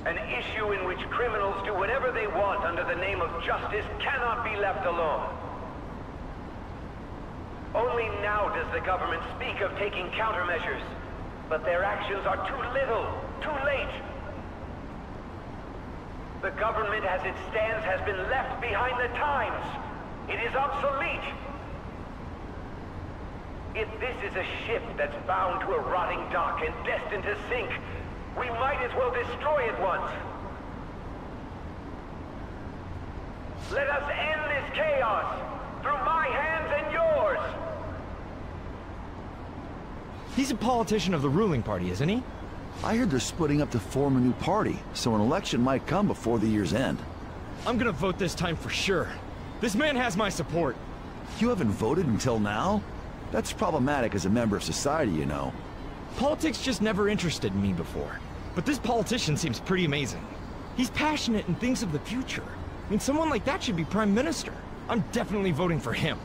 An issue in which criminals do whatever they want under the name of justice cannot be left alone. Only now does the government speak of taking countermeasures, but their actions are too little, too late. The government as it stands has been left behind the times. It is obsolete. If this is a ship that's bound to a rotting dock and destined to sink, we might as well destroy it once. Let us end this chaos through my hands and yours. He's a politician of the ruling party, isn't he? I heard they're splitting up to form a new party, so an election might come before the year's end. I'm gonna vote this time for sure. This man has my support. You haven't voted until now? That's problematic as a member of society, you know. Politics just never interested me before. But this politician seems pretty amazing. He's passionate and thinks of the future. I mean, someone like that should be prime minister. I'm definitely voting for him.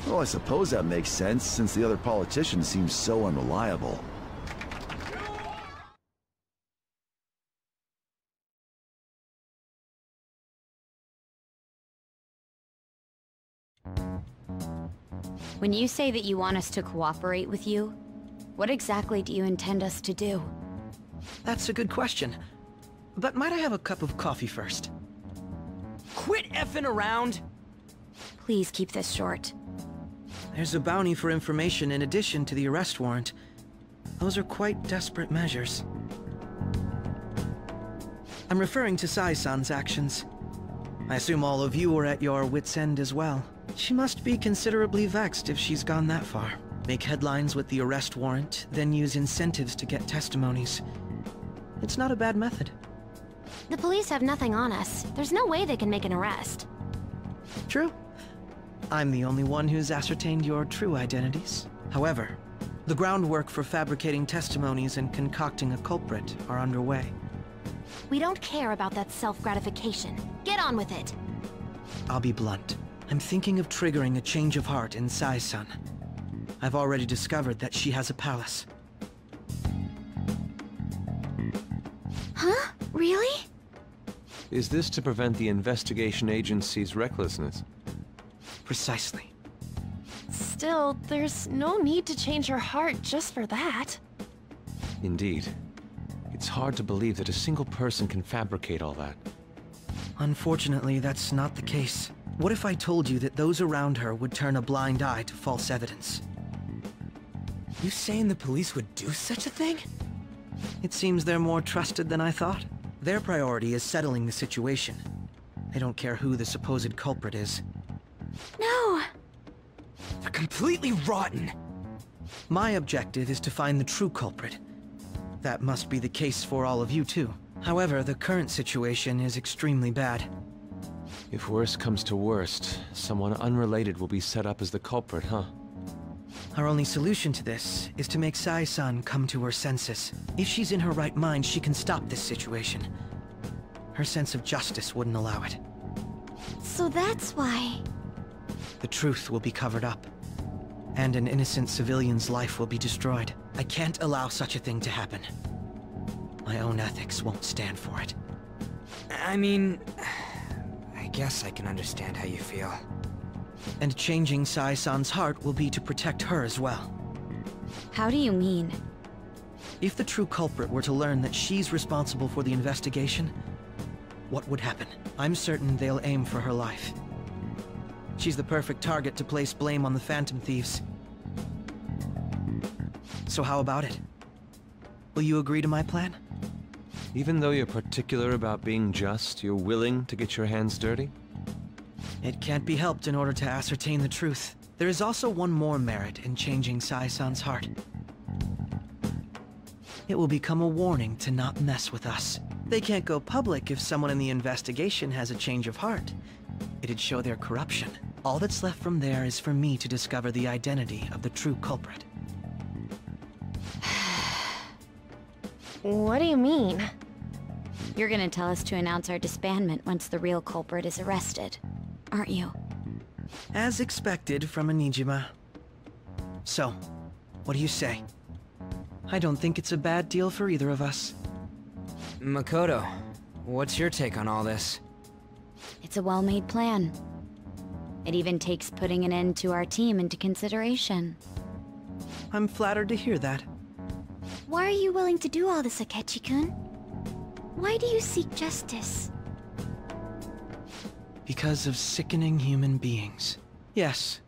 Well, I suppose that makes sense, since the other politicians seem so unreliable. When you say that you want us to cooperate with you, what exactly do you intend us to do? That's a good question. But might I have a cup of coffee first? Quit effing around! Please keep this short. There's a bounty for information in addition to the arrest warrant. Those are quite desperate measures. I'm referring to Sae-san's actions. I assume all of you are at your wits' end as well. She must be considerably vexed if she's gone that far. Make headlines with the arrest warrant, then use incentives to get testimonies. It's not a bad method. The police have nothing on us. There's no way they can make an arrest. True. I'm the only one who's ascertained your true identities. However, the groundwork for fabricating testimonies and concocting a culprit are underway. We don't care about that self-gratification. Get on with it. I'll be blunt. I'm thinking of triggering a change of heart in Sae-san. I've already discovered that she has a palace. Huh? Really? Is this to prevent the investigation agency's recklessness? Precisely. Still, there's no need to change her heart just for that. Indeed. It's hard to believe that a single person can fabricate all that. Unfortunately, that's not the case. What if I told you that those around her would turn a blind eye to false evidence? You saying the police would do such a thing? It seems they're more trusted than I thought. Their priority is settling the situation. They don't care who the supposed culprit is. No! They're completely rotten! My objective is to find the true culprit. That must be the case for all of you too. However, the current situation is extremely bad. If worst comes to worst, someone unrelated will be set up as the culprit, huh? Our only solution to this is to make Sae-san come to her senses. If she's in her right mind, she can stop this situation. Her sense of justice wouldn't allow it. So that's why... The truth will be covered up, and an innocent civilian's life will be destroyed. I can't allow such a thing to happen. My own ethics won't stand for it. I mean... I guess I can understand how you feel. And changing Sae-san's heart will be to protect her as well. How do you mean? If the true culprit were to learn that she's responsible for the investigation, what would happen? I'm certain they'll aim for her life. She's the perfect target to place blame on the Phantom Thieves. So how about it? Will you agree to my plan? Even though you're particular about being just, you're willing to get your hands dirty? It can't be helped in order to ascertain the truth. There is also one more merit in changing Sae-san's heart. It will become a warning to not mess with us. They can't go public if someone in the investigation has a change of heart. It'd show their corruption. All that's left from there is for me to discover the identity of the true culprit. What do you mean? You're gonna tell us to announce our disbandment once the real culprit is arrested, aren't you? As expected from a Niijima. So, what do you say? I don't think it's a bad deal for either of us. Makoto, what's your take on all this? It's a well-made plan. It even takes putting an end to our team into consideration. I'm flattered to hear that. Why are you willing to do all this, Akechi-kun? Why do you seek justice? Because of sickening human beings. Yes.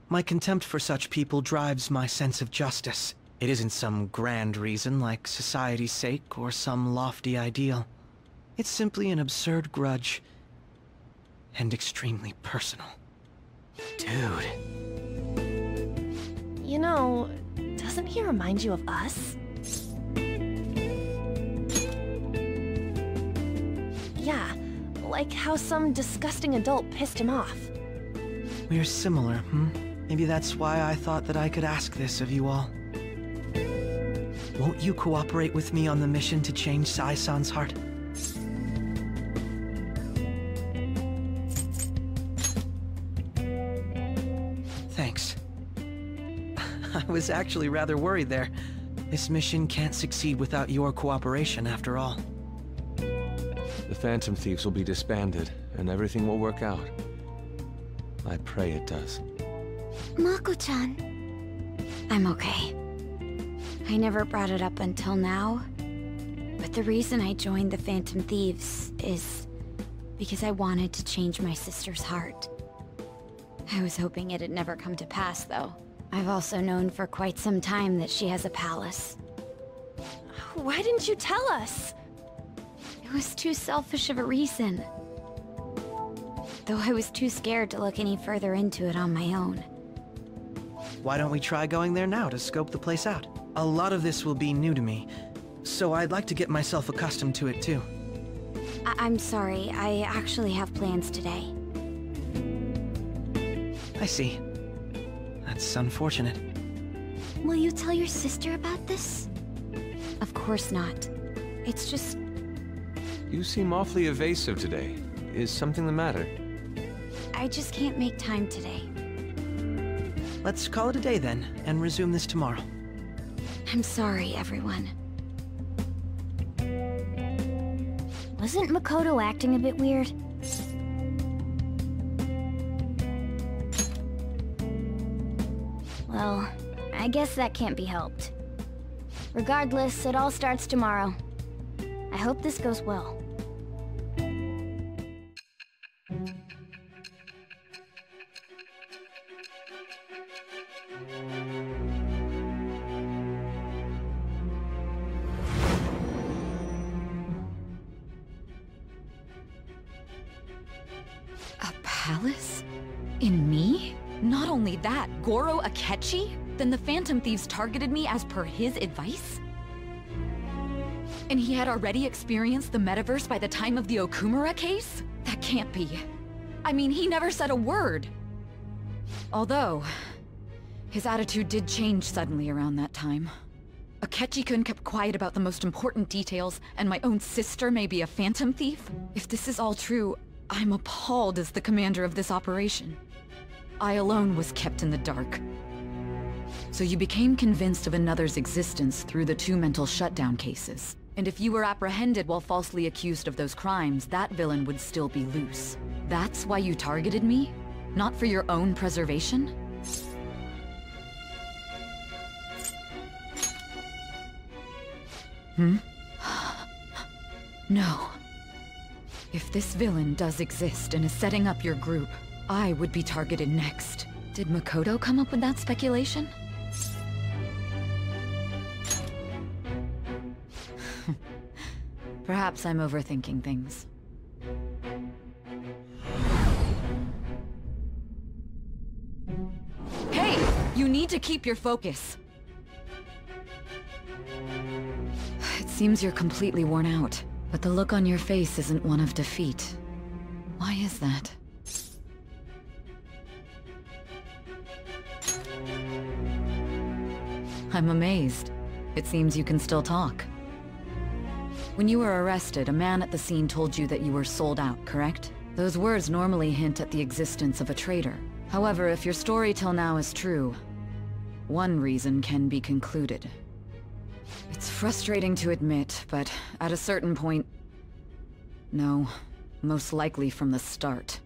My contempt for such people drives my sense of justice. It isn't some grand reason like society's sake or some lofty ideal. It's simply an absurd grudge. And extremely personal. Dude. You know, doesn't he remind you of us? Yeah, like how some disgusting adult pissed him off. We're similar, Maybe that's why I thought that I could ask this of you all. Won't you cooperate with me on the mission to change Sae-san's heart? Thanks. I was actually rather worried there. This mission can't succeed without your cooperation, after all. The Phantom Thieves will be disbanded, and everything will work out. I pray it does. Mako-chan. I'm okay. I never brought it up until now, but the reason I joined the Phantom Thieves is because I wanted to change my sister's heart. I was hoping it'd never come to pass, though. I've also known for quite some time that she has a palace. Why didn't you tell us? It was too selfish of a reason. Though I was too scared to look any further into it on my own. Why don't we try going there now to scope the place out? A lot of this will be new to me, so I'd like to get myself accustomed to it too. I'm sorry, I actually have plans today. I see. That's unfortunate. Will you tell your sister about this? Of course not. It's just... You seem awfully evasive today. Is something the matter? I just can't make time today. Let's call it a day then, and resume this tomorrow. I'm sorry, everyone. Wasn't Makoto acting a bit weird? Well, I guess that can't be helped. Regardless, it all starts tomorrow. I hope this goes well. A palace? In me? Not only that, Goro Akechi? Then the Phantom Thieves targeted me as per his advice? And he had already experienced the metaverse by the time of the Okumura case? That can't be. I mean, he never said a word. Although, his attitude did change suddenly around that time. Akechi-kun kept quiet about the most important details, and my own sister may be a Phantom Thief? If this is all true, I'm appalled as the commander of this operation. I alone was kept in the dark. So you became convinced of another's existence through the 2 mental shutdown cases. And if you were apprehended while falsely accused of those crimes, that villain would still be loose. That's why you targeted me? Not for your own preservation? No. If this villain does exist and is setting up your group, I would be targeted next. Did Makoto come up with that speculation? Perhaps I'm overthinking things. Hey! You need to keep your focus. It seems you're completely worn out, but the look on your face isn't one of defeat. Why is that? I'm amazed. It seems you can still talk. When you were arrested, a man at the scene told you that you were sold out, correct? Those words normally hint at the existence of a traitor. However, if your story till now is true, one reason can be concluded. It's frustrating to admit, but at a certain point... No, most likely from the start.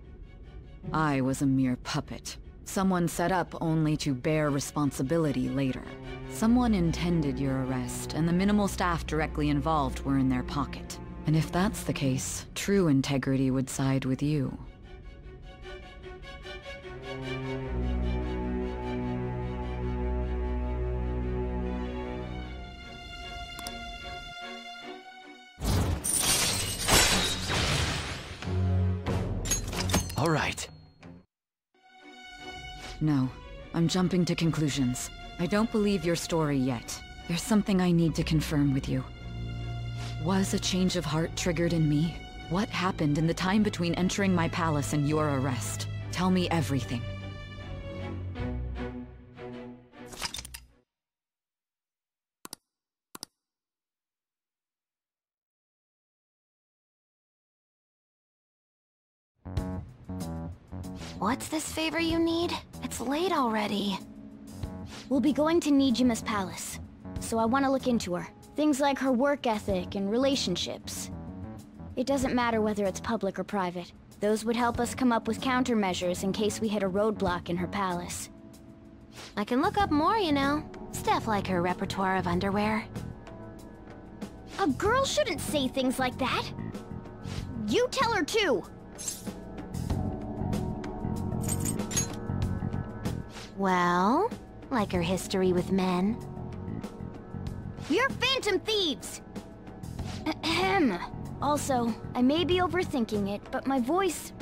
I was a mere puppet. Someone set up only to bear responsibility later. Someone intended your arrest, and the minimal staff directly involved were in their pocket. And if that's the case, true integrity would side with you. All right. No, I'm jumping to conclusions. I don't believe your story yet. There's something I need to confirm with you. Was a change of heart triggered in me? What happened in the time between entering my palace and your arrest? Tell me everything. What's this favor you need? It's late already. We'll be going to Niijima's palace, so I want to look into her. Things like her work ethic and relationships. It doesn't matter whether it's public or private. Those would help us come up with countermeasures in case we hit a roadblock in her palace. I can look up more, you know. Stuff like her repertoire of underwear. A girl shouldn't say things like that. You tell her too. Well, like her history with men. You're phantom thieves! Ahem. Also, I may be overthinking it, but my voice...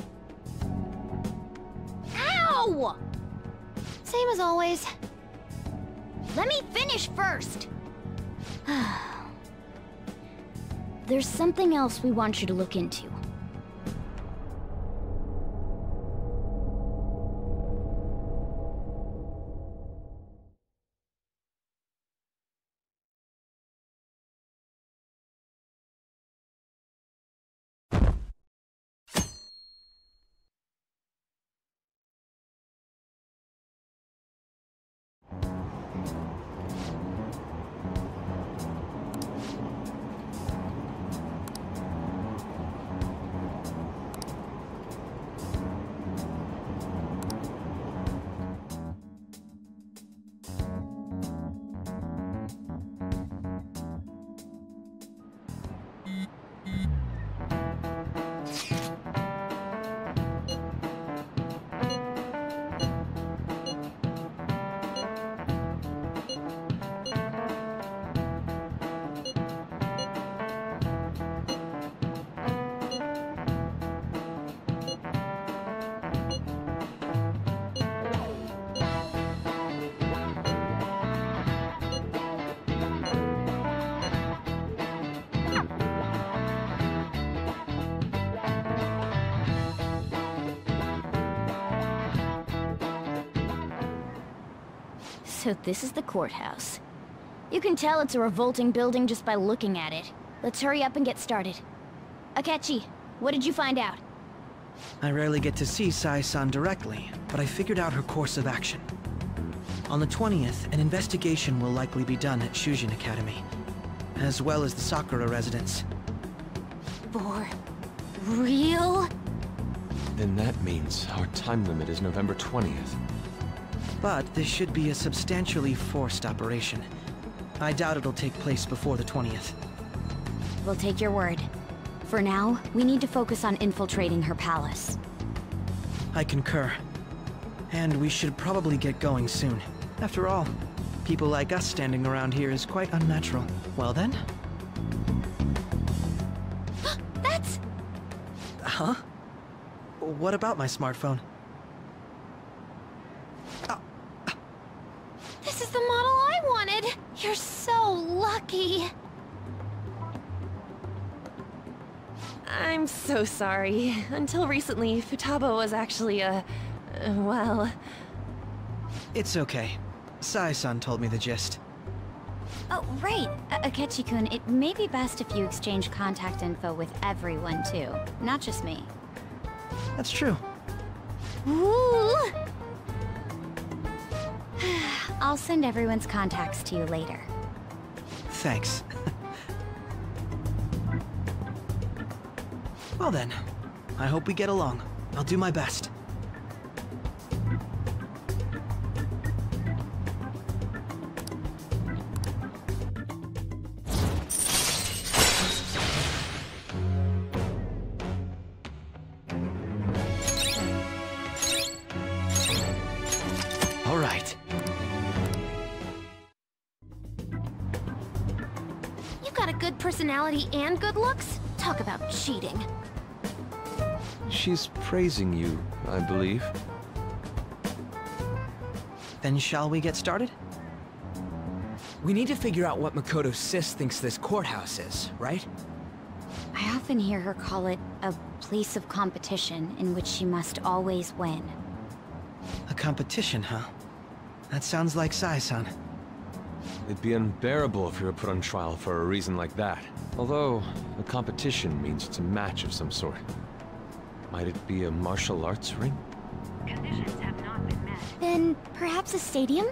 Ow! Same as always. Let me finish first! There's something else we want you to look into. So this is the courthouse. You can tell it's a revolting building just by looking at it. Let's hurry up and get started. Akechi, what did you find out? I rarely get to see Sae-san directly, but I figured out her course of action. On the 20th, an investigation will likely be done at Shujin Academy, as well as the Sakura residence. For real? Then that means our time limit is November 20th. But this should be a substantially forced operation. I doubt it'll take place before the 20th. We'll take your word. For now, we need to focus on infiltrating her palace. I concur. And we should probably get going soon. After all, people like us standing around here is quite unnatural. Well then? That's... Huh? What about my smartphone? This is the model I wanted! You're so lucky! I'm so sorry. Until recently, Futaba was actually well... It's okay. Sae-san told me the gist. Oh, right. Akechi-kun, it may be best if you exchange contact info with everyone, too. Not just me. That's true. Ooh! I'll send everyone's contacts to you later. thanks. Well then, I hope we get along. I'll do my best. All right. You got a good personality and good looks? Talk about cheating. She's praising you, I believe. Then shall we get started? We need to figure out what Makoto Sis thinks this courthouse is, right? I often hear her call it a place of competition in which she must always win. A competition, huh? That sounds like Sae-san. It'd be unbearable if you were put on trial for a reason like that. Although, a competition means it's a match of some sort. Might it be a martial arts ring? Conditions have not been met. Then perhaps a stadium?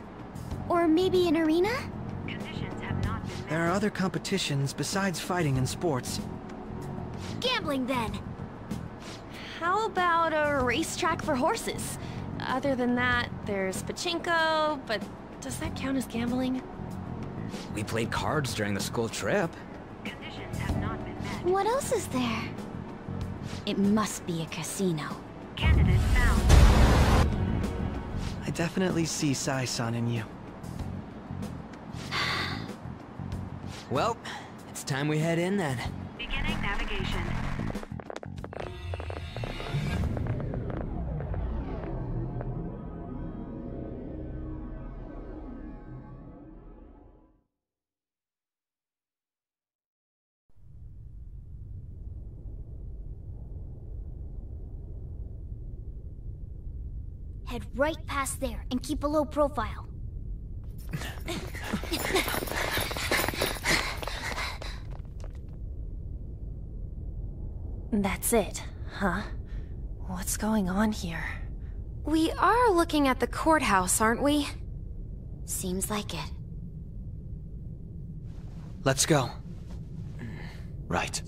Or maybe an arena? Conditions have not been met. There are other competitions besides fighting and sports. Gambling then! How about a racetrack for horses? Other than that, there's pachinko, but does that count as gambling? We played cards during the school trip. Conditions have not been met. What else is there? It must be a casino. Candidate found. I definitely see Sae-san in you. Well, it's time we head in then. Beginning navigation. Head right past there and keep a low profile. That's it, huh? What's going on here? We are looking at the courthouse, aren't we? Seems like it. Let's go. Right.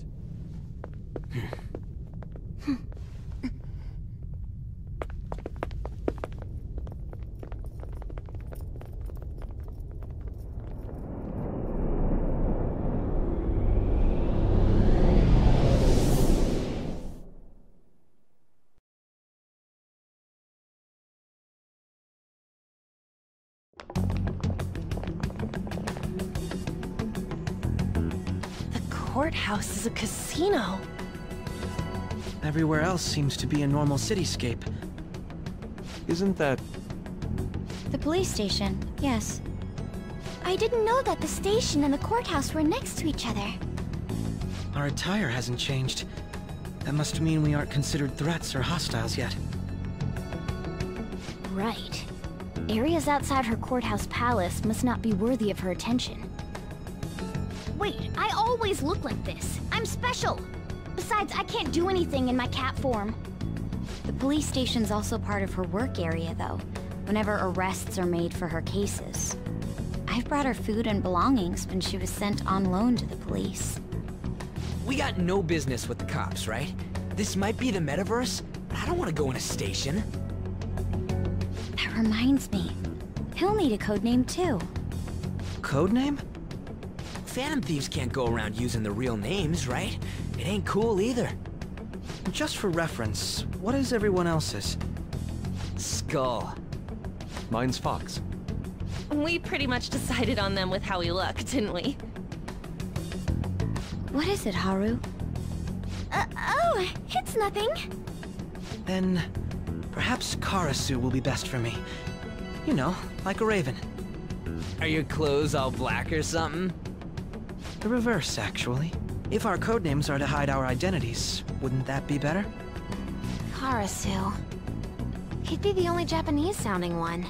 Courthouse is a casino. Everywhere else seems to be a normal cityscape. Isn't that... The police station, yes. I didn't know that the station and the courthouse were next to each other. Our attire hasn't changed. That must mean we aren't considered threats or hostiles yet. Right. Areas outside her courthouse palace must not be worthy of her attention. Wait, I always look like this. I'm special. Besides, I can't do anything in my cat form. The police station's also part of her work area, though, whenever arrests are made for her cases. I've brought her food and belongings when she was sent on loan to the police. We got no business with the cops, right? This might be the metaverse, but I don't want to go in a station. That reminds me. He'll need a codename, too. Codename? Phantom thieves can't go around using the real names, right? It ain't cool either. Just for reference, what is everyone else's? Skull. Mine's Fox. We pretty much decided on them with how we look, didn't we? What is it, Haru? Oh, it's nothing. Then, perhaps Karasu will be best for me. You know, like a raven. Are your clothes all black or something? The reverse, actually. If our codenames are to hide our identities, wouldn't that be better? Karasu. He'd be the only Japanese-sounding one.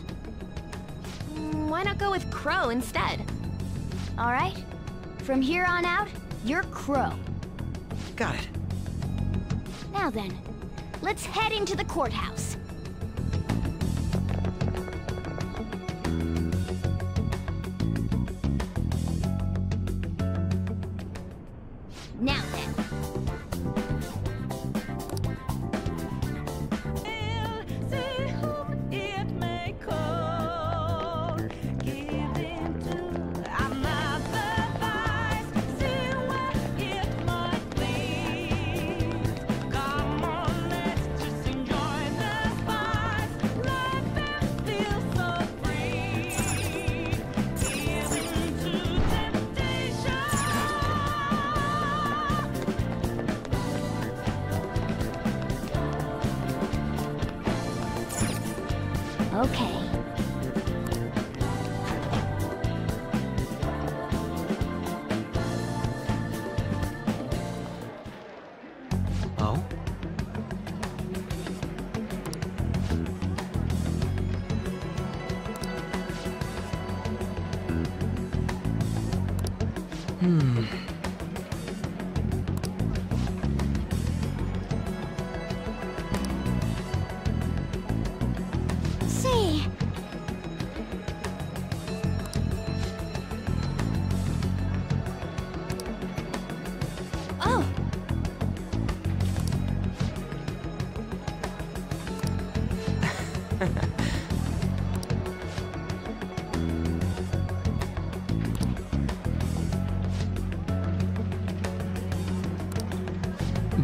Why not go with Crow instead? All right. From here on out, you're Crow. Got it. Now then, let's head into the courthouse. Okay. Oh? See. Oh.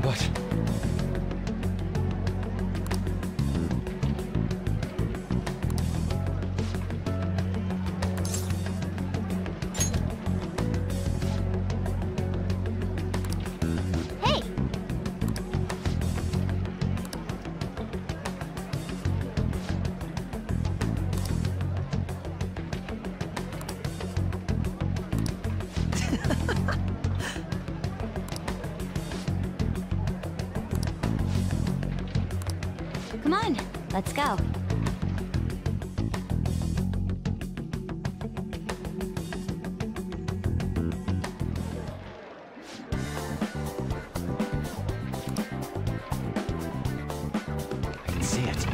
But... Hey. Come on, let's go. I can see it.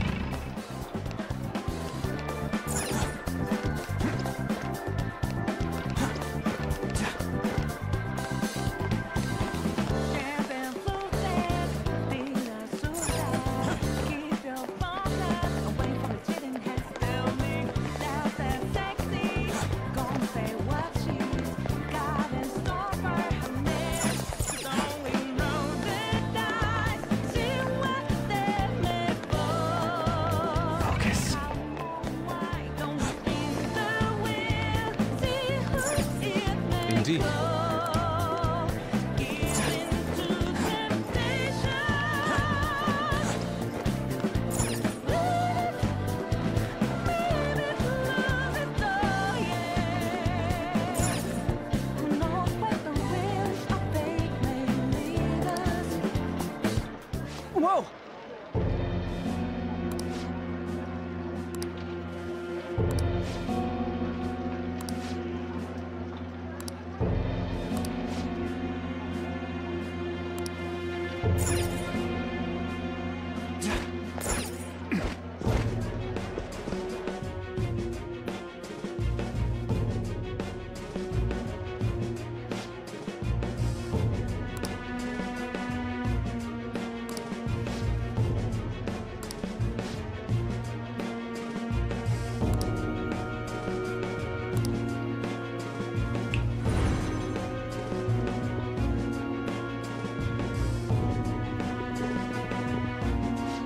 Focus. Indeed. Whoa!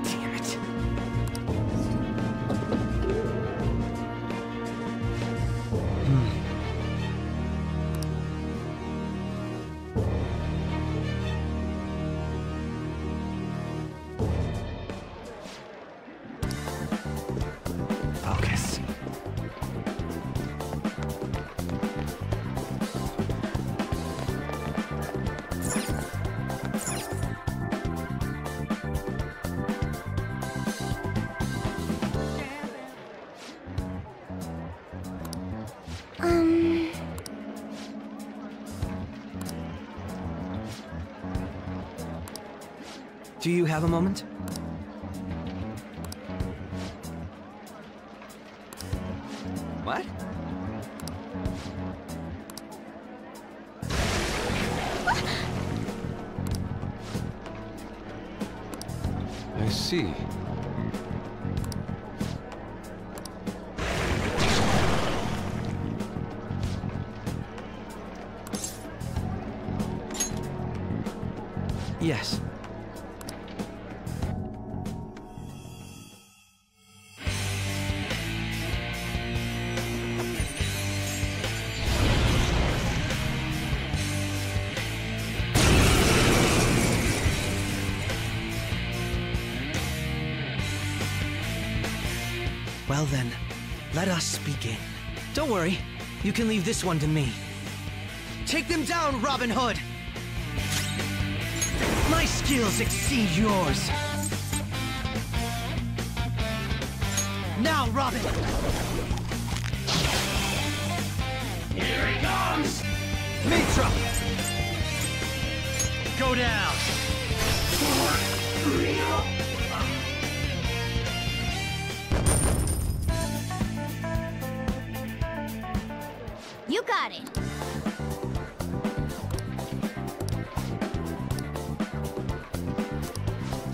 Damn it. Focus. Do you have a moment? What? I see. Yes. Well then, let us begin. Don't worry, you can leave this one to me. Take them down, Robin Hood! My skills exceed yours! Now, Robin! Here he comes! Mitra! Go down! You got it.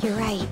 You're right.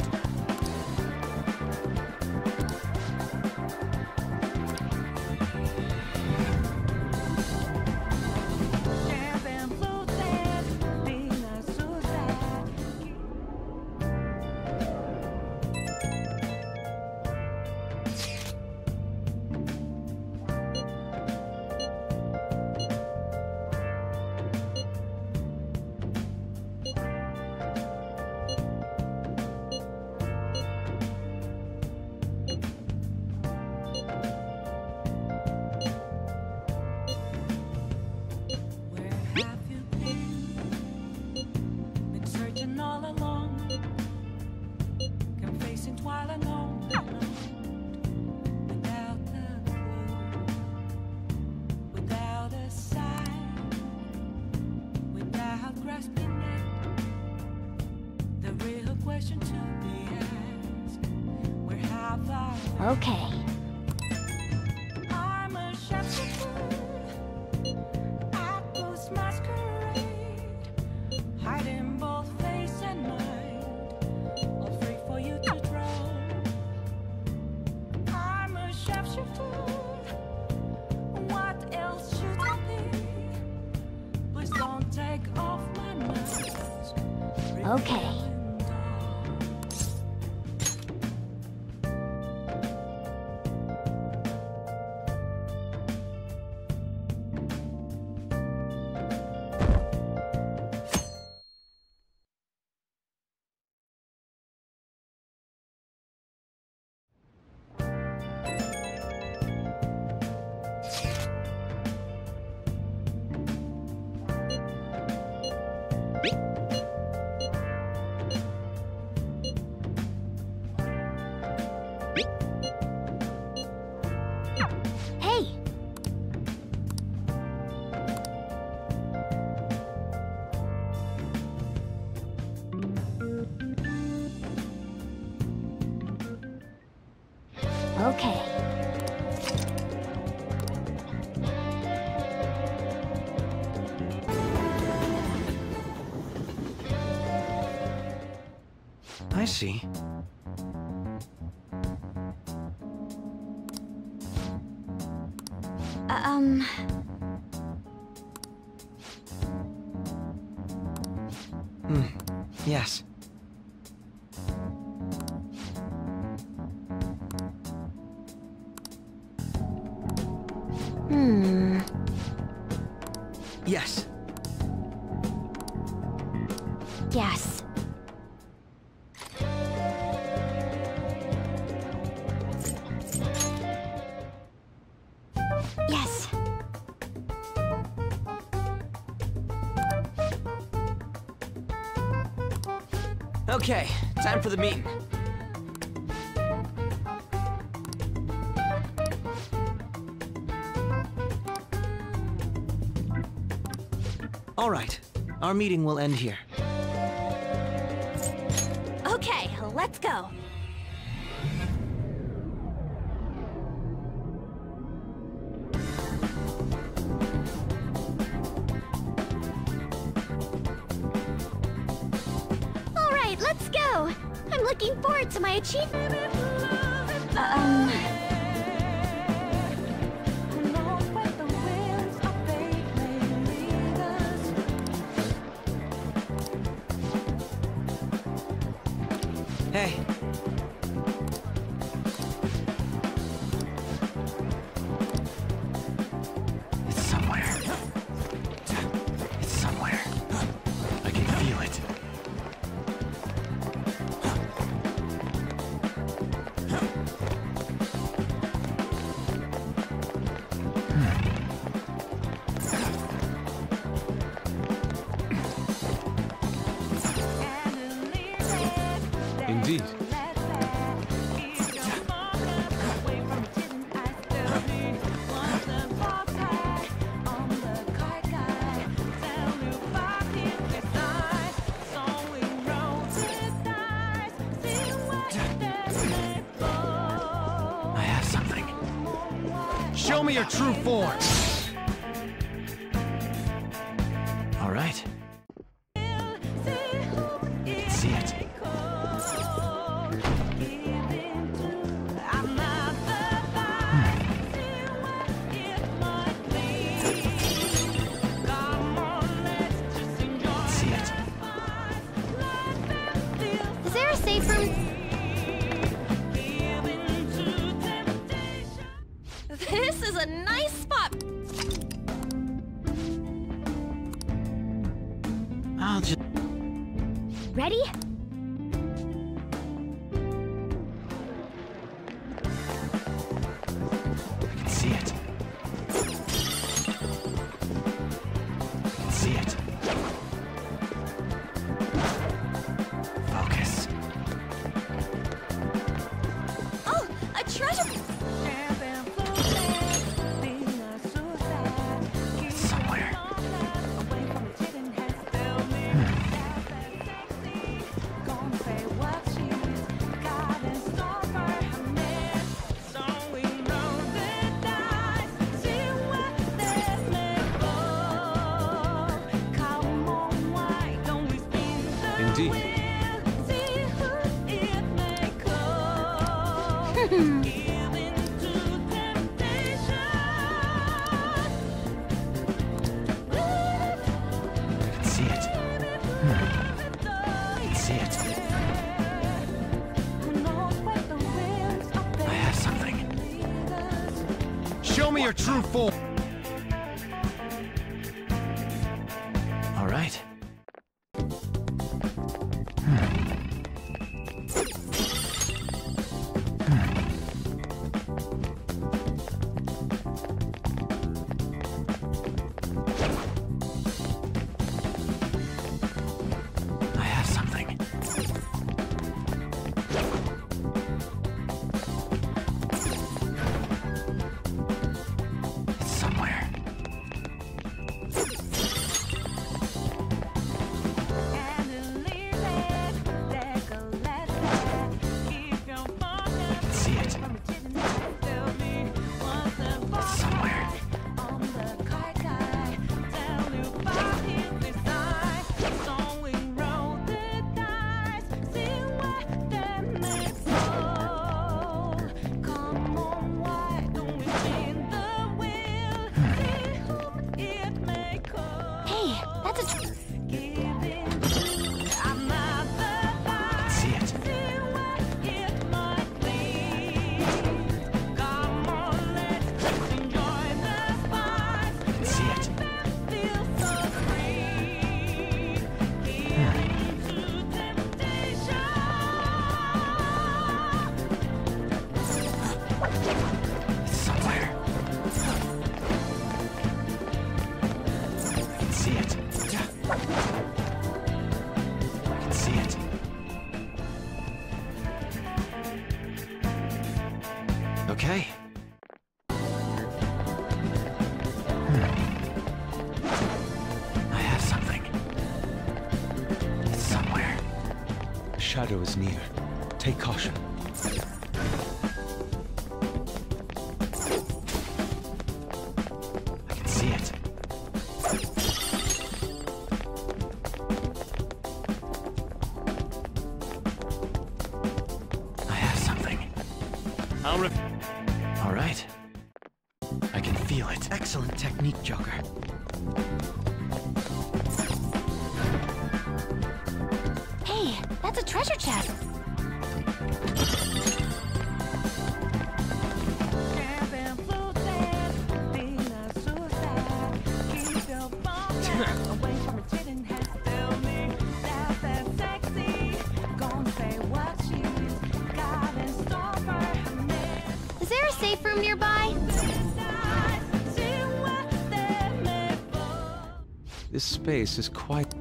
Okay. I'm a shepherd at this masquerade, hiding both face and mind, all free for you to draw. I'm a shapeshifter. What else should I be? Please don't take off my mask. Okay. Okay. I see. Yes. Yes. Yes. Yes. Okay, time for the meeting. All right. Our meeting will end here. Okay, let's go. All right, let's go. I'm looking forward to my achievement. Hey. It's somewhere. It's somewhere. I can feel it. Indeed. I have something. Show me your true form! All right. See it. See it. Is there a safe room? This is a nice spot. I'll just... Ready? I can see it. I can see it. Focus. Oh, a treasure. It's somewhere. Indeed. I can see it. I can see it. I have something. Show me your true form. All right. I have something. It's somewhere. I can see it. It's somewhere. Hey, that's a... I can see it. I can see it. It's somewhere. I can see it. I can see it. Okay. I have something. It's somewhere. A shadow is near. Take caution. I can see it. I have something. All right. I can feel it. Excellent technique, Joker. Hey, that's a treasure chest. Is there a safe room nearby? This space is quite...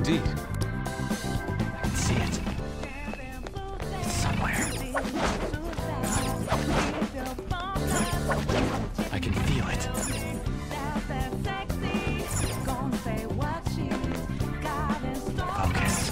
indeed. I can see it. It's somewhere. I can feel it. Focus.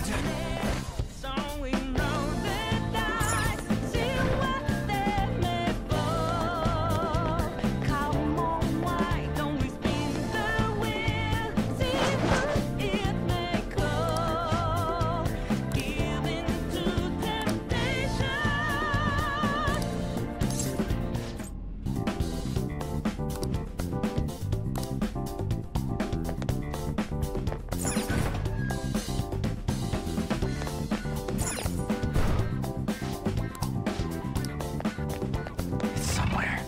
It's somewhere.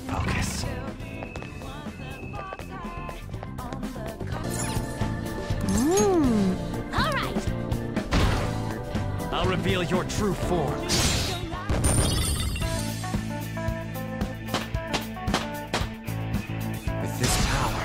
Focus. All right. I'll reveal your true form. With this power.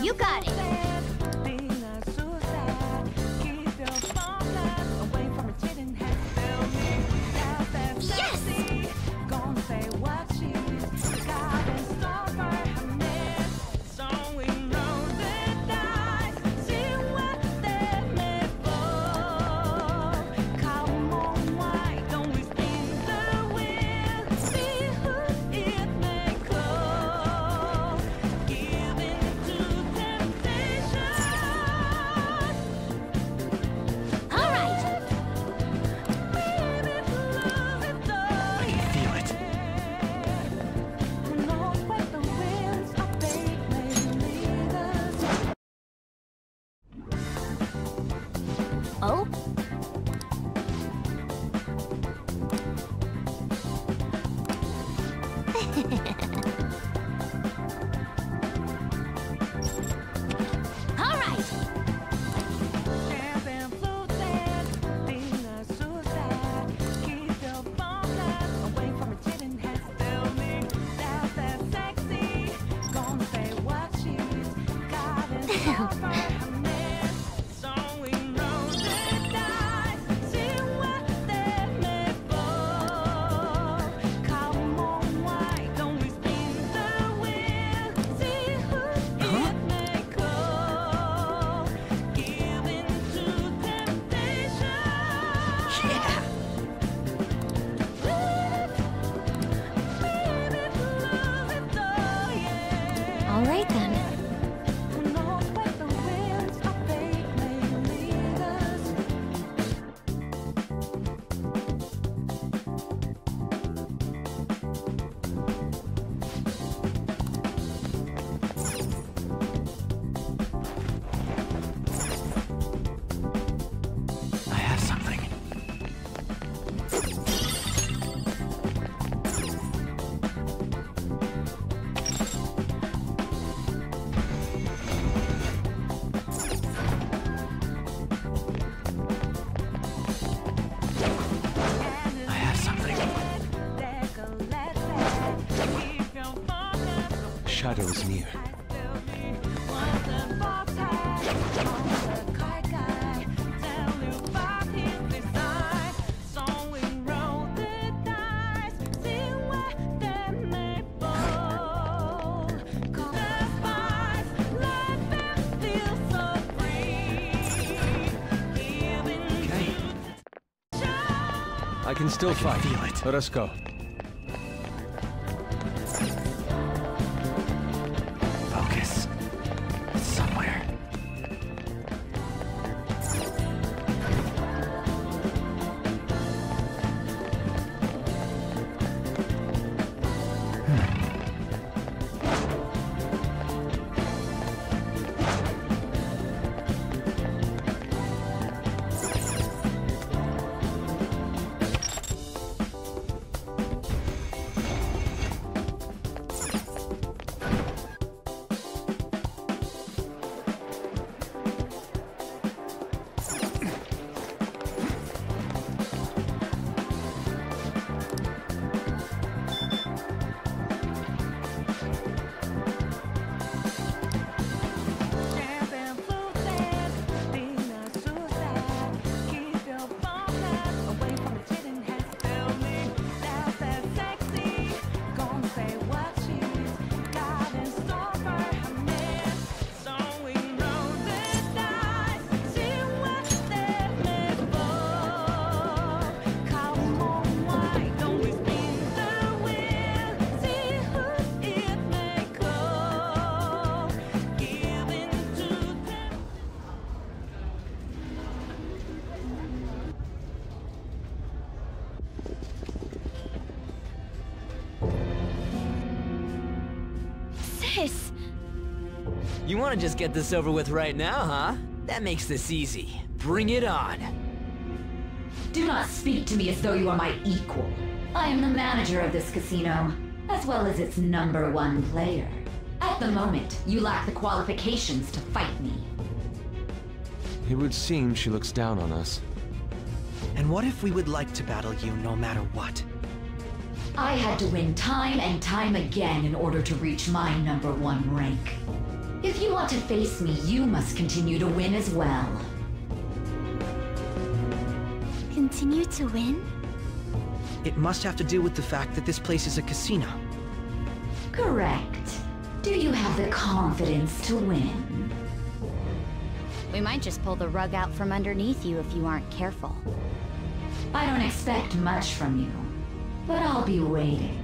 You got it. Oh? All right. All right then. I have something. I have something. Shadow is near. I can still fight. Feel it. Let us go. Focus. It's somewhere. You want to just get this over with right now, huh? That makes this easy. Bring it on. Do not speak to me as though you are my equal. I am the manager of this casino, as well as its #1 player. At the moment, you lack the qualifications to fight me. It would seem she looks down on us. And what if we would like to battle you no matter what? I had to win time and time again in order to reach my #1 rank. If you want to face me, you must continue to win as well. Continue to win? It must have to do with the fact that this place is a casino. Correct. Do you have the confidence to win? We might just pull the rug out from underneath you if you aren't careful. I don't expect much from you, but I'll be waiting.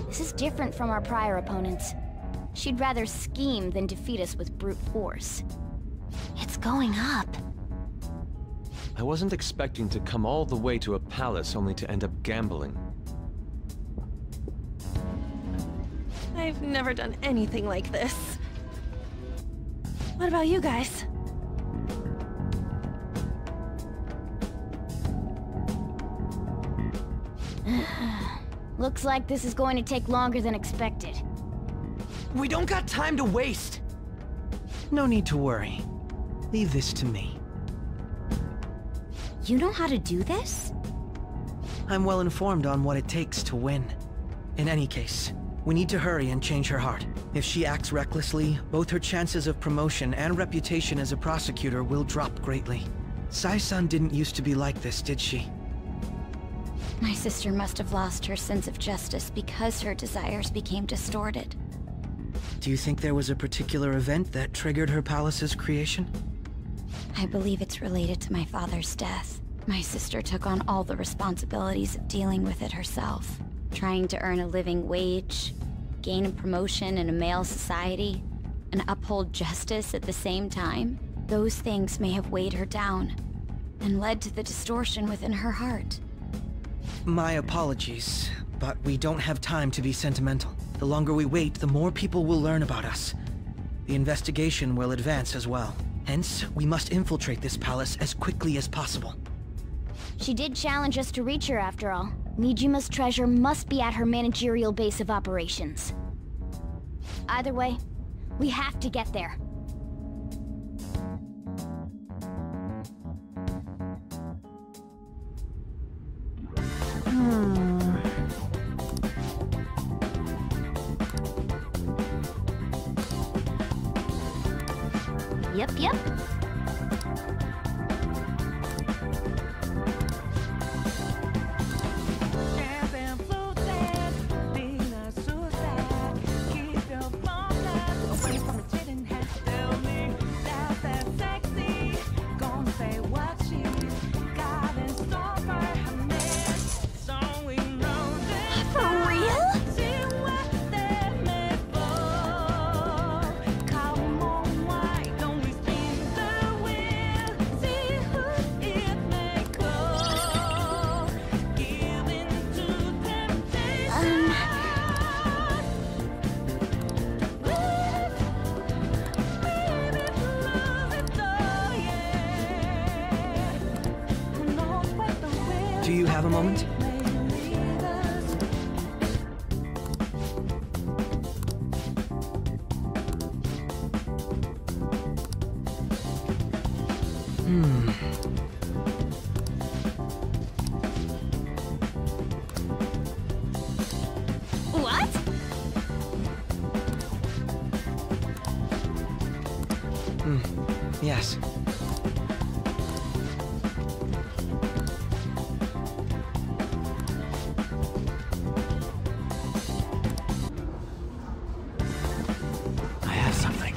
This is different from our prior opponents. She'd rather scheme than defeat us with brute force. It's going up. I wasn't expecting to come all the way to a palace only to end up gambling. I've never done anything like this. What about you guys? Looks like this is going to take longer than expected. We don't got time to waste! No need to worry. Leave this to me. You know how to do this? I'm well informed on what it takes to win. In any case, we need to hurry and change her heart. If she acts recklessly, both her chances of promotion and reputation as a prosecutor will drop greatly. Sae-san didn't used to be like this, did she? My sister must have lost her sense of justice because her desires became distorted. Do you think there was a particular event that triggered her palace's creation? I believe it's related to my father's death. My sister took on all the responsibilities of dealing with it herself. Trying to earn a living wage, gain a promotion in a male society, and uphold justice at the same time. Those things may have weighed her down, and led to the distortion within her heart. My apologies, but we don't have time to be sentimental. The longer we wait, the more people will learn about us. The investigation will advance as well. Hence, we must infiltrate this palace as quickly as possible. She did challenge us to reach her after all. Niijima's treasure must be at her managerial base of operations. Either way, we have to get there. Yep. Do you have a moment? What? Yes. I have something.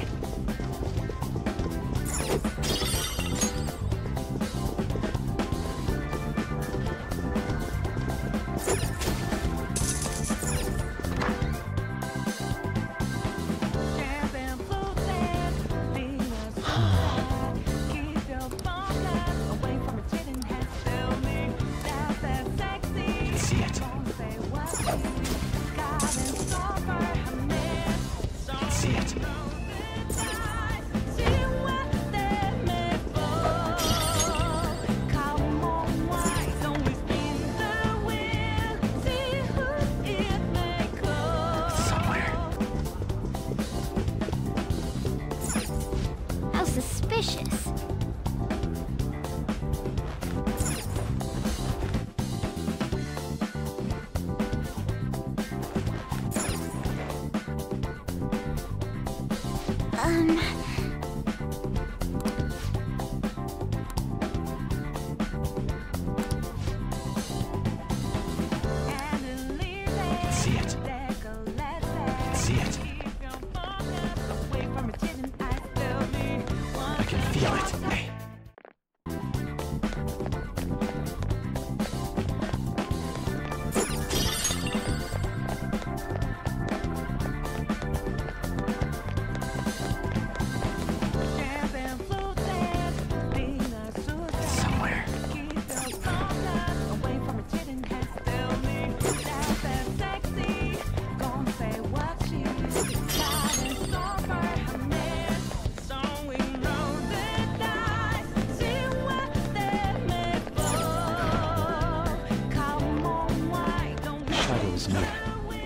Is noted.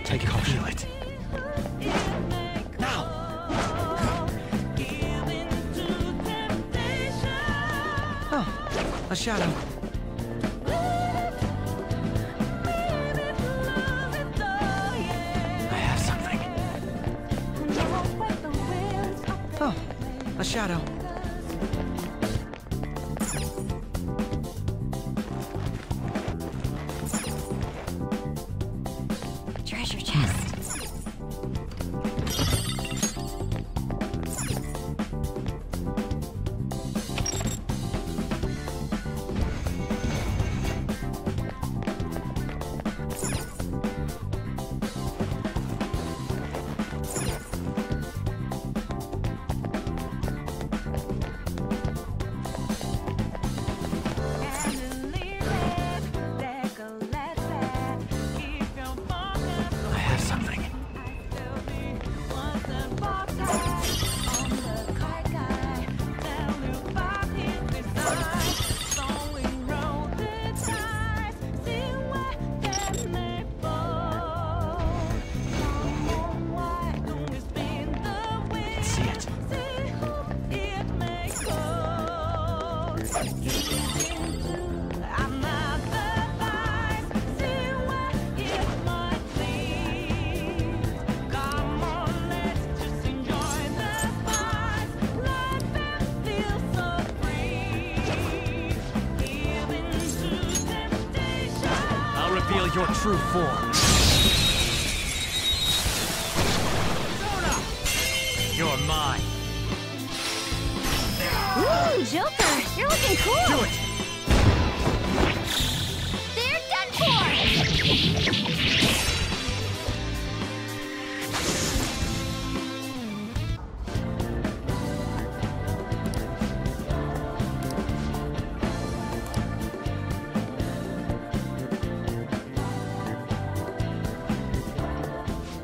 Take caution. Feel it. Now! Oh, a shadow. I have something. Oh, a shadow. Treasure chest. I have something. See it. I'll reveal your true form. You're mine. Ooh, Joker, you're looking cool. Do it! They're done for.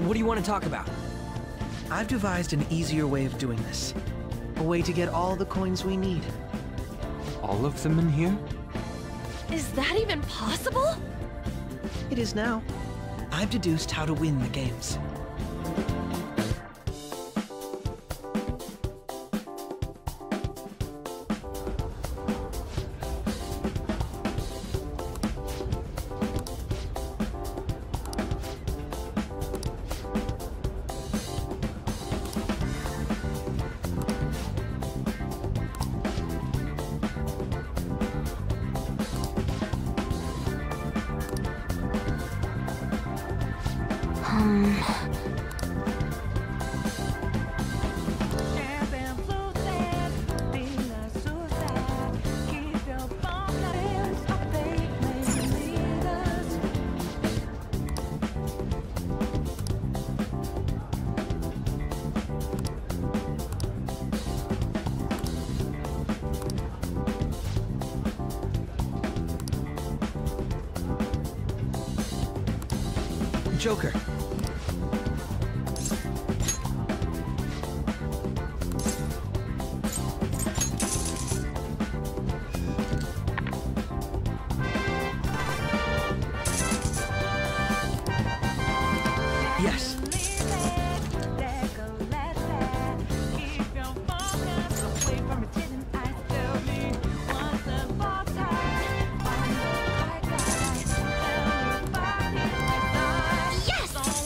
What do you want to talk about? I've devised an easier way of doing this. A way to get all the coins we need. All of them in here? Is that even possible? It is now. I've deduced how to win the games. Joker. Yes. Yes!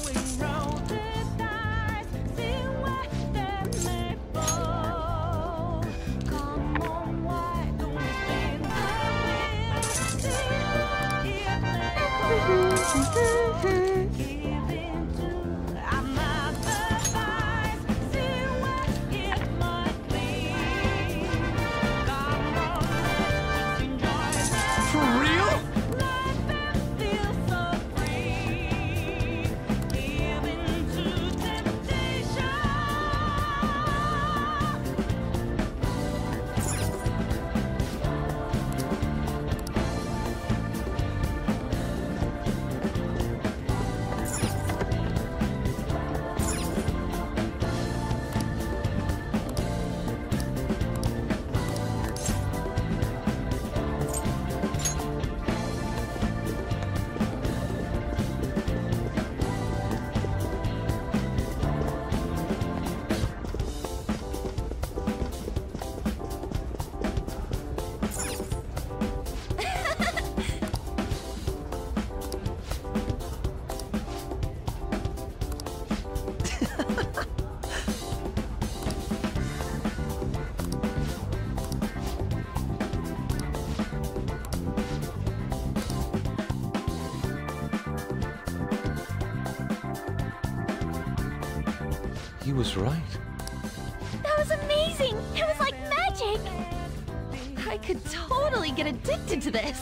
he was right. That was amazing! It was like magic! I could totally get addicted to this.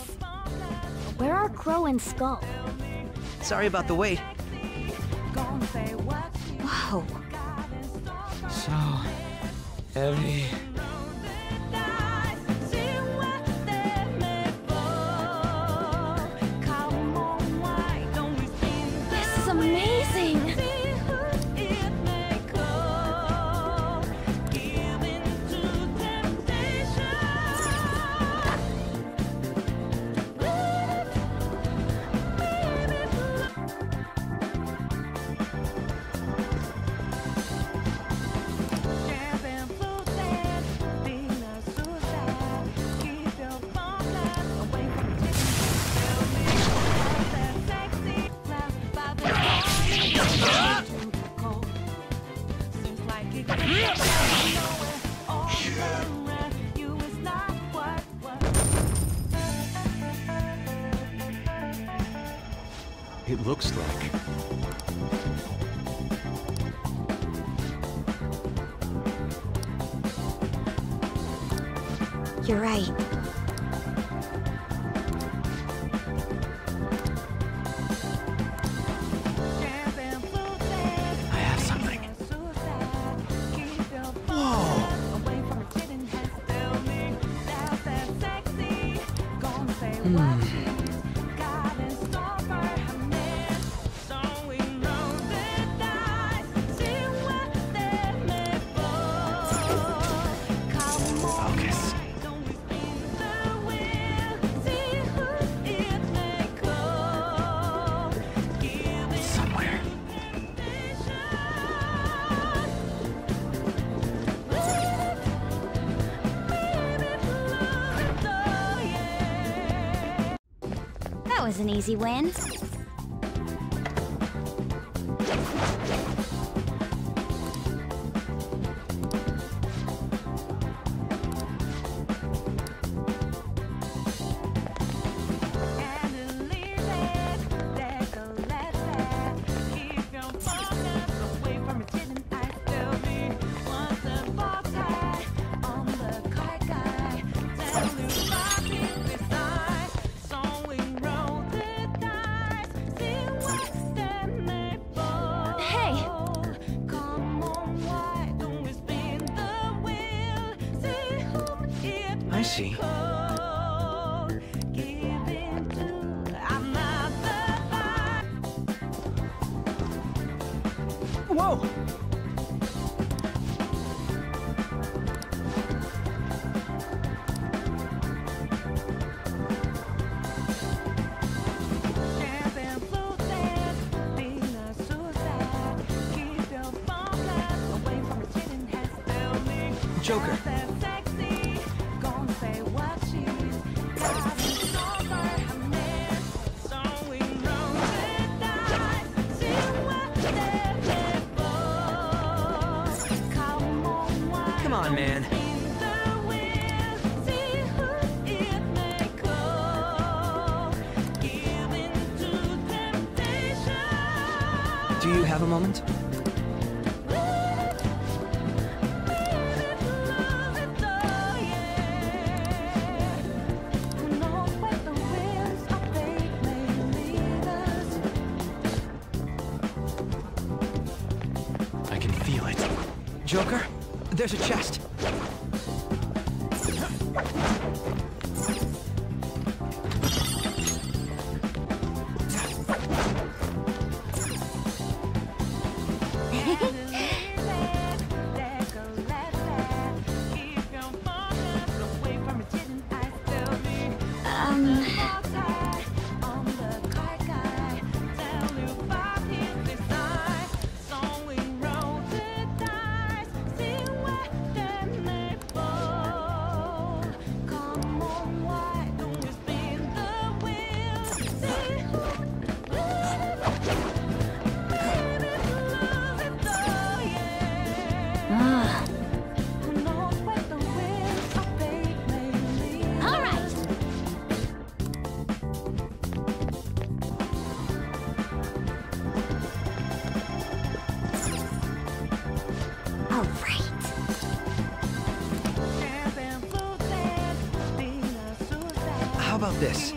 Where are Crow and Skull? Sorry about the wait. Whoa. So heavy. This is amazing! It looks like... You're right. I have something. Whoa! Focus. Somewhere. That was an easy win. I see. Whoa! Joker. Come on, man. Do you have a moment? I can feel it. Joker, there's a chest. about this?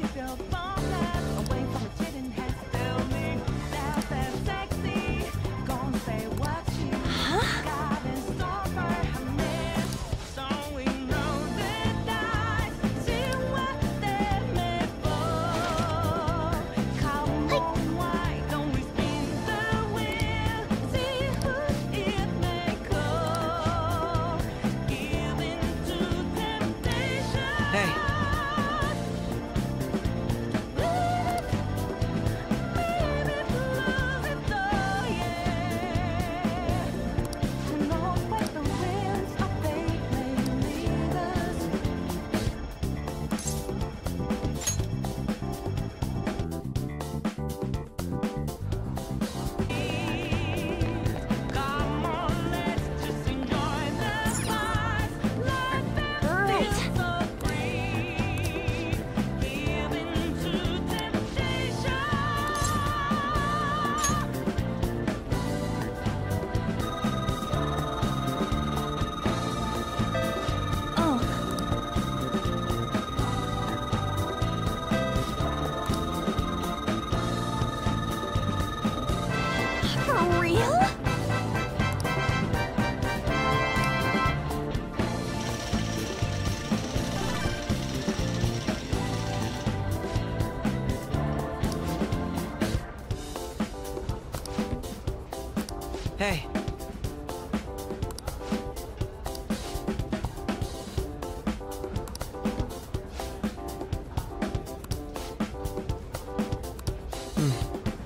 Hey.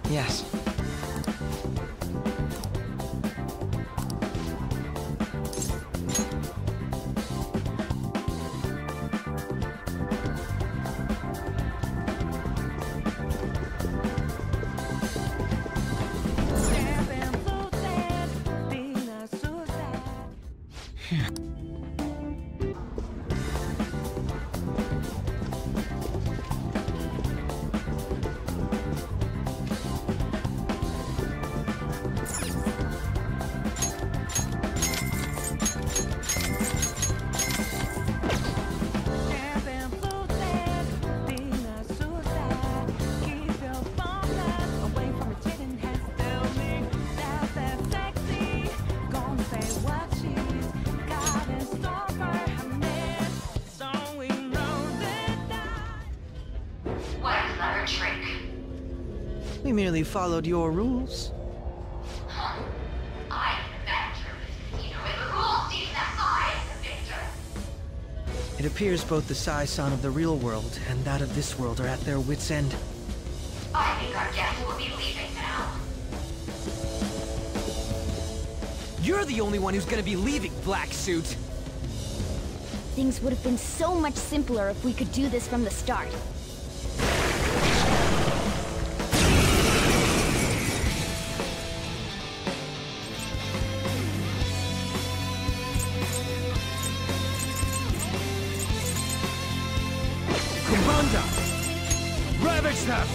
Yes. We merely followed your rules. I'm the manager. You know the rules, even I am the victor. It appears both the Sae-san of the real world and that of this world are at their wits' end. I think our guests will be leaving now. You're the only one who's gonna be leaving, Black Suit! Things would have been so much simpler if we could do this from the start. Commander! Ravage them!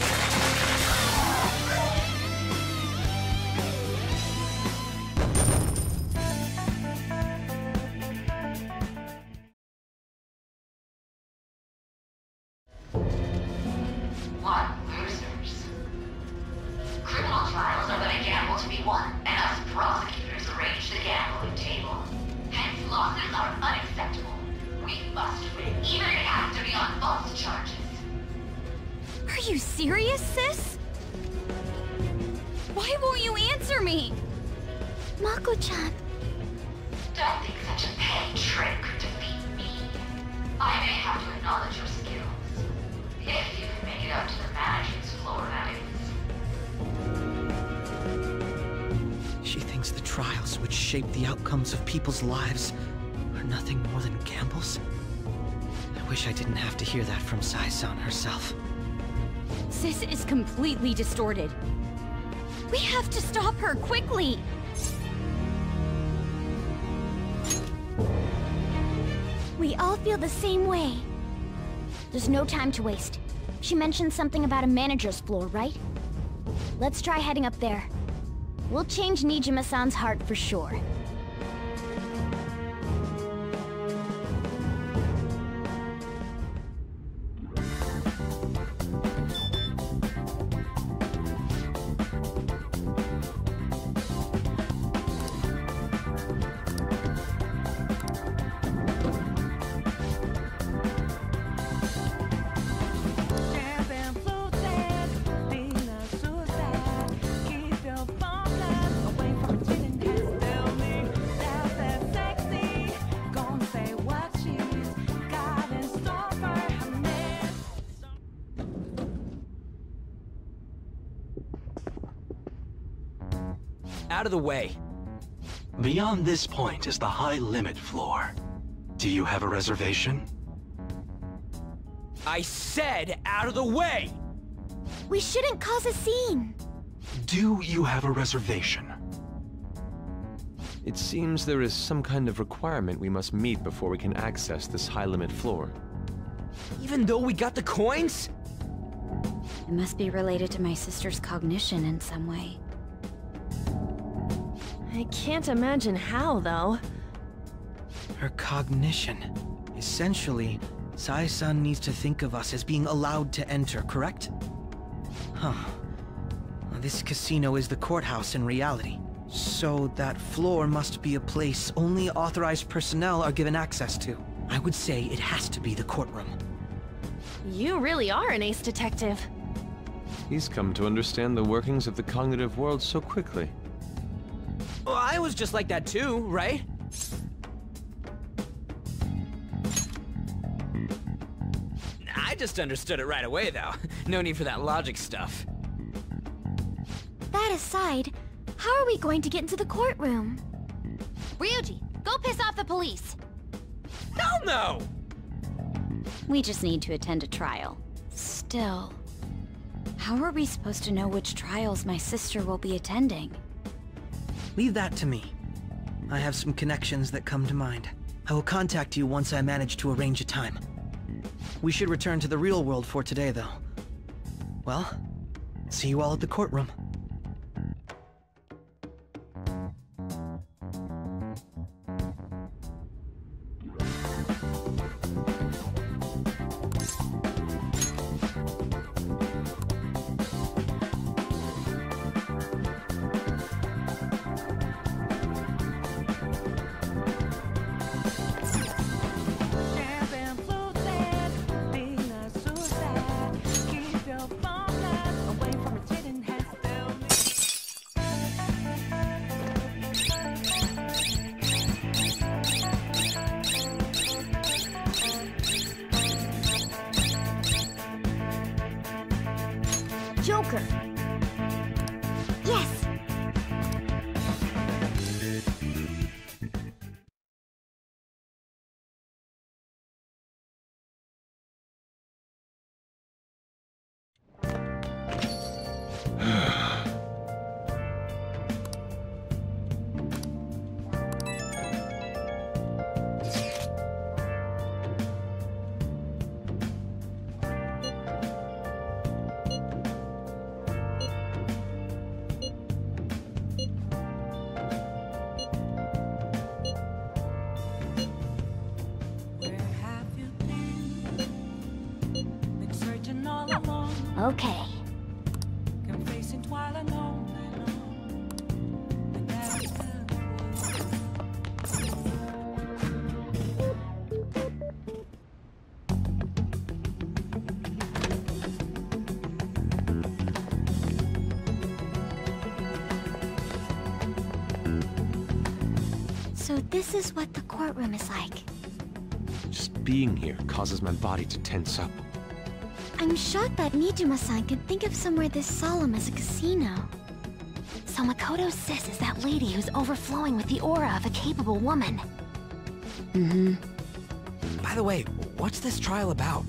What losers? Criminal trials are but a gamble to be won, and us prosecutors arrange the gambling table. Hence, losses are unacceptable. We must win, even if it has to be on false charges. Are you serious, sis? Why won't you answer me? Mako-chan. Don't think such a petty trick could defeat me. I may have to acknowledge your skills. If you can make it up to the manager's floor, that is. She thinks the trials which shape the outcomes of people's lives are nothing more than gambles? I wish I didn't have to hear that from Sae-san herself. Sis is completely distorted. We have to stop her quickly! We all feel the same way. There's no time to waste. She mentioned something about a manager's floor, right? Let's try heading up there. We'll change Niijima-san's heart for sure. Out of the way. Beyond this point is the high limit floor. Do you have a reservation? I said out of the way! We shouldn't cause a scene. Do you have a reservation? It seems there is some kind of requirement we must meet before we can access this high-limit floor. Even though we got the coins? It must be related to my sister's cognition in some way. I can't imagine how, though. Her cognition. Essentially, Sae-san needs to think of us as being allowed to enter, correct? Huh. Well, this casino is the courthouse in reality. So that floor must be a place only authorized personnel are given access to. I would say it has to be the courtroom. You really are an ace detective. He's come to understand the workings of the cognitive world so quickly. Well, I was just like that too, right? I just understood it right away, though. No need for that logic stuff. That aside, how are we going to get into the courtroom? Ryuji, go piss off the police. Hell no! We just need to attend a trial. Still, how are we supposed to know which trials my sister will be attending? Leave that to me. I have some connections that come to mind. I will contact you once I manage to arrange a time. We should return to the real world for today, though. Well, see you all at the courtroom. Joker. Yes! Okay. Confessing while alone. So this is what the courtroom is like. Just being here causes my body to tense up. I'm shocked that Niijima-san could think of somewhere this solemn as a casino. So Makoto's sis is that lady who's overflowing with the aura of a capable woman. Mm-hmm. By the way, what's this trial about?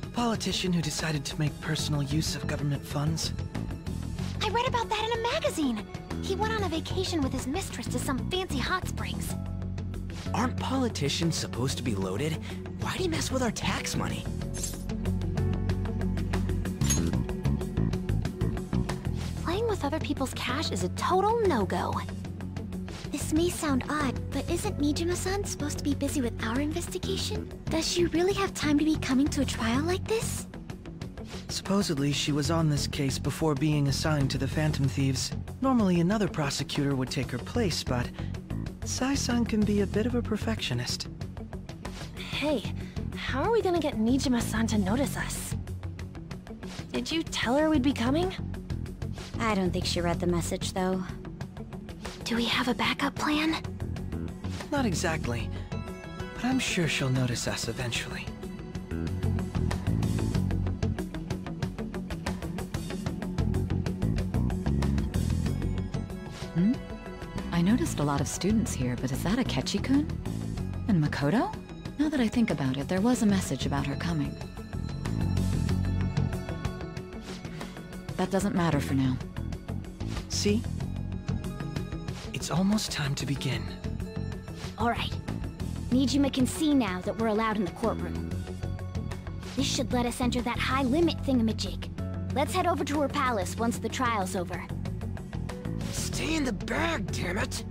A politician who decided to make personal use of government funds. I read about that in a magazine. He went on a vacation with his mistress to some fancy hot springs. Aren't politicians supposed to be loaded? Why'd he mess with our tax money? Playing with other people's cash is a total no-go. This may sound odd, but isn't Niijima-san supposed to be busy with our investigation? Does she really have time to be coming to a trial like this? Supposedly, she was on this case before being assigned to the Phantom Thieves. Normally, another prosecutor would take her place, but Sae-san can be a bit of a perfectionist. Hey, how are we gonna get Niijima-san to notice us? Did you tell her we'd be coming? I don't think she read the message, though. Do we have a backup plan? Not exactly, but I'm sure she'll notice us eventually. Hmm? I noticed a lot of students here, but is that Akechi-kun? And Makoto? Now that I think about it, there was a message about her coming. That doesn't matter for now. See? It's almost time to begin. Alright. Niijima can see now that we're allowed in the courtroom. This should let us enter that high-limit thingamajig. Let's head over to her palace once the trial's over. Stay in the bag, damn it!